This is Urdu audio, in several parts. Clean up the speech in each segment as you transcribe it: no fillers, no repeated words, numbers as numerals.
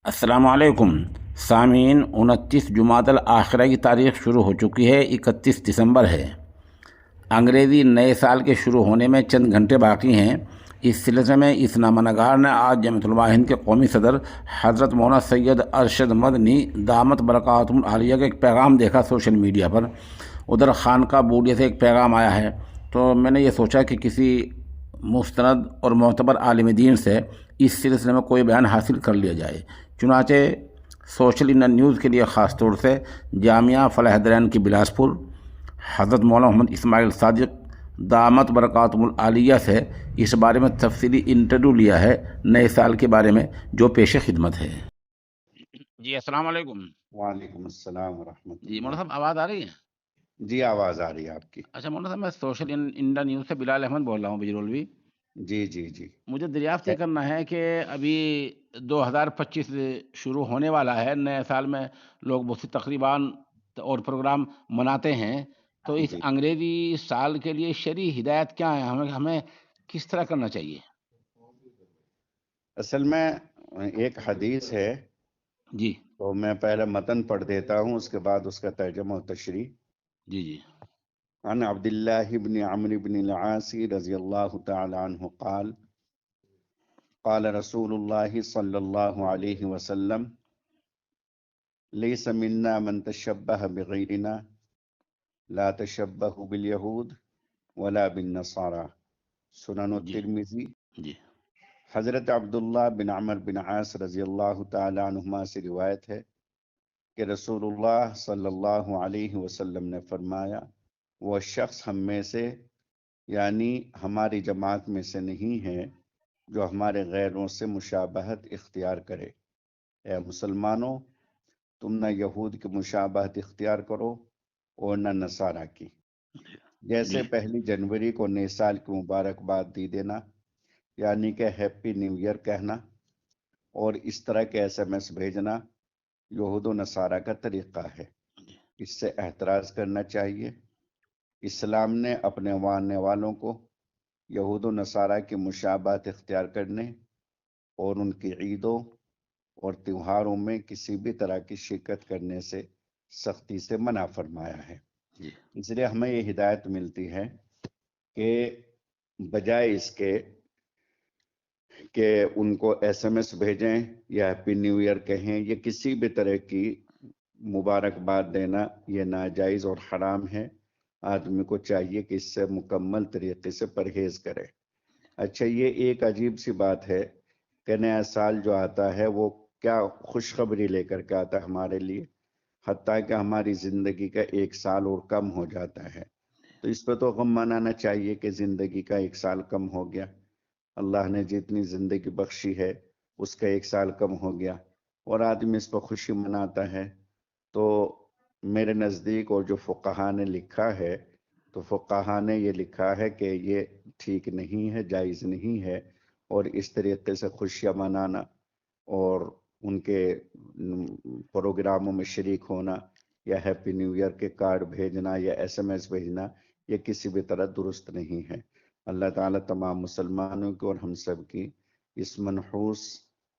السلام علیکم سامعین، 29 جمادی الآخرہ کی تاریخ شروع ہو چکی ہے، 31 دسمبر ہے۔ انگریزی نئے سال کے شروع ہونے میں چند گھنٹے باقی ہیں۔ اس سلسلے میں اس نامہ نگار نے آج جمعیت علماء ہند کے قومی صدر حضرت مولانا سید ارشد مدنی دامت برکاتہم العالیہ کا ایک پیغام دیکھا سوشل میڈیا پر۔ ادھر خانقاہ بوڑیا سے ایک پیغام آیا ہے، تو میں نے یہ سوچا کہ کسی مستند اور معتبر عالم دین سے اس سلسلے میں کوئی بیان حاصل کر لیا جائے۔ چنانچہ سوشل انڈیا نیوز کے لیے خاص طور سے جامعہ فلاح الدین کی بلاسپور حضرت مولانا محمد اسماعیل صادق دامت برکاتہم العالیہ سے اس بارے میں تفصیلی انٹرویو لیا ہے، نئے سال کے بارے میں جو پیش خدمت ہے۔ جی السلام علیکم۔ وعلیکم السلام ورحمۃ جی مولانا اللہ۔ صاحب، آواز آ رہی ہے؟ جی آواز آ رہی ہے آپ کی۔ اچھا مولانا صاحب، میں سوشل انڈیا نیوز سے بلال احمد بول رہا ہوں، بجرولوی۔ جی جی جی۔ مجھے دریافت یہ کرنا ہے کہ ابھی 2025 شروع ہونے والا ہے، نئے سال میں لوگ بہت سی تقریباً اور پروگرام مناتے ہیں، تو اس جی انگریزی سال کے لیے شرعی ہدایت کیا ہے؟ ہمیں کس طرح کرنا چاہیے؟ اصل میں ایک حدیث ہے، جی تو میں پہلے متن پڑھ دیتا ہوں، اس کے بعد اس کا ترجمہ و تشریح۔ جی جی عن عبداللہ بن عمرو بن العاص رضی اللہ تعالی عنہ قال قال رسول اللہ صلی اللہ علیہ وسلم لیس منا من تشبہ بغیرنا لا تشبہ بالیہود ولا بالنصارى، سنن جی الترمذی۔ جی حضرت عبداللہ بن عمر بن عاص رضی اللہ تعالی عنہما سے روایت ہے کہ رسول اللہ صلی اللہ علیہ وسلم نے فرمایا، وہ شخص ہم میں سے یعنی ہماری جماعت میں سے نہیں ہے جو ہمارے غیروں سے مشابہت اختیار کرے۔ اے مسلمانوں، تم نہ یہود کی مشابہت اختیار کرو اور نہ نصارہ کی۔ جیسے جی 1 جنوری کو نئے سال کی مبارکباد دی دینا، یعنی کہ ہیپی نیو ایئر کہنا، اور اس طرح کے SMS بھیجنا یہود و نصارہ کا طریقہ ہے، اس سے احتراز کرنا چاہیے۔ اسلام نے اپنے ماننے والوں کو یہود و نصارہ کی مشابہت اختیار کرنے اور ان کی عیدوں اور تہواروں میں کسی بھی طرح کی شرکت کرنے سے سختی سے منع فرمایا ہے۔ جی اس لیے ہمیں یہ ہدایت ملتی ہے کہ بجائے اس کے کہ ان کو SMS بھیجیں یا ہیپی نیو ایئر کہیں یا کسی بھی طرح کی مبارکباد دینا، یہ ناجائز اور حرام ہے۔ آدمی کو چاہیے کہ اس سے مکمل طریقے سے پرہیز کرے۔ اچھا، یہ ایک عجیب سی بات ہے کہ نیا سال جو آتا ہے وہ کیا خوشخبری لے کر کے آتا ہے ہمارے لیے، حتیٰ کہ ہماری زندگی کا 1 سال اور کم ہو جاتا ہے، تو اس پہ تو غم منانا چاہیے کہ زندگی کا 1 سال کم ہو گیا۔ اللہ نے جتنی زندگی بخشی ہے اس کا 1 سال کم ہو گیا، اور آدمی اس پر خوشی مناتا ہے۔ تو میرے نزدیک اور جو فقہا نے لکھا ہے، تو فقہا نے یہ لکھا ہے کہ یہ ٹھیک نہیں ہے، جائز نہیں ہے، اور اس طریقے سے خوشیاں منانا اور ان کے پروگراموں میں شریک ہونا یا ہیپی نیو ایئر کے کارڈ بھیجنا یا SMS بھیجنا، یہ کسی بھی طرح درست نہیں ہے۔ اللہ تعالیٰ تمام مسلمانوں کی اور ہم سب کی اس منحوس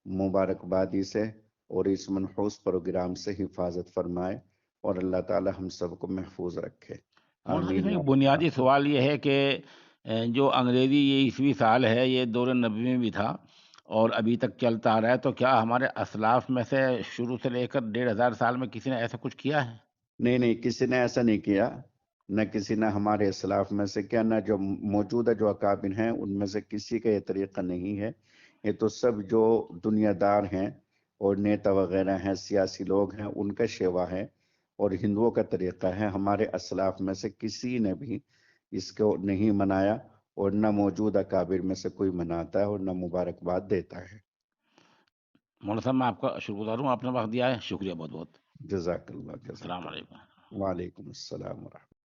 مبارکبادی سے اور اس منحوس پروگرام سے حفاظت فرمائے، اور اللہ تعالیٰ ہم سب کو محفوظ رکھے۔ مولانا صاحب، اس آمین میں یا ایک رب بنیادی العالمین۔ سوال یہ ہے کہ جو انگریزی یہ عیسوی سال ہے، یہ دور نبوی میں بھی تھا اور ابھی تک چلتا آ رہا ہے، تو کیا ہمارے اسلاف میں سے شروع سے لے کر 1500 سال میں کسی نے ایسا کچھ کیا ہے؟ نہیں، کسی نے ایسا نہیں کیا، نہ کسی نے ہمارے اسلاف میں سے کیا، نہ جو موجودہ جو اکابر ہیں ان میں سے کسی کا یہ طریقہ نہیں ہے۔ یہ تو سب جو دنیا دار ہیں اور نیتا وغیرہ ہیں، سیاسی لوگ ہیں، ان کا شیوا ہے اور ہندوؤں کا طریقہ ہے۔ ہمارے اسلاف میں سے کسی نے بھی اس کو نہیں منایا، اور نہ موجودہ اکابر میں سے کوئی مناتا ہے اور نہ مبارکباد دیتا ہے۔ مولانا صاحب، میں آپ کا شکر گزار ہوں، آپ نے وقت دیا ہے، شکریہ بہت بہت۔ جزاک اللہ، جزاک السلام علیکم۔ اللہ۔ وعلیکم السلام ورحمۃ اللہ۔